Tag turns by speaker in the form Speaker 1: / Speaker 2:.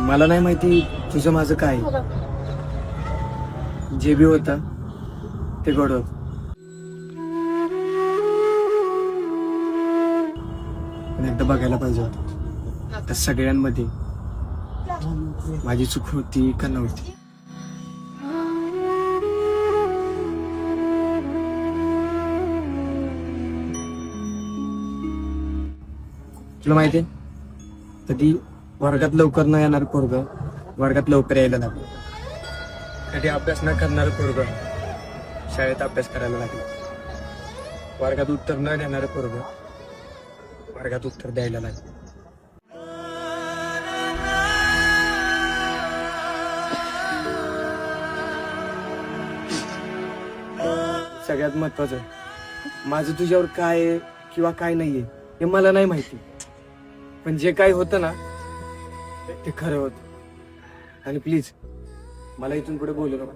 Speaker 1: मला नाही माहिती तुझं माझं काय, जे बी होतं ते गोड होत. पण एकदा बघायला पाहिजे होतं त्या सगळ्यांमध्ये माझी चूक होती का नव्हती. तुला माहितीये कधी वर्गात लवकर न येणार पोरग वर्गात लवकर यायला लागलं, कधी अभ्यास न करणार पोरग शाळेत अभ्यास करायला लागलं, वर्गात उत्तर न देणार पोरग वर्गात उत्तर द्यायला लागलं. सगळ्यात महत्वाचं माझं तुझ्यावर काय आहे किंवा काय नाहीये हे मला नाही माहिती, पण जे काय होतं ना ते खरं होतं. आणि प्लीज मला इथून पुढे बोलू नको.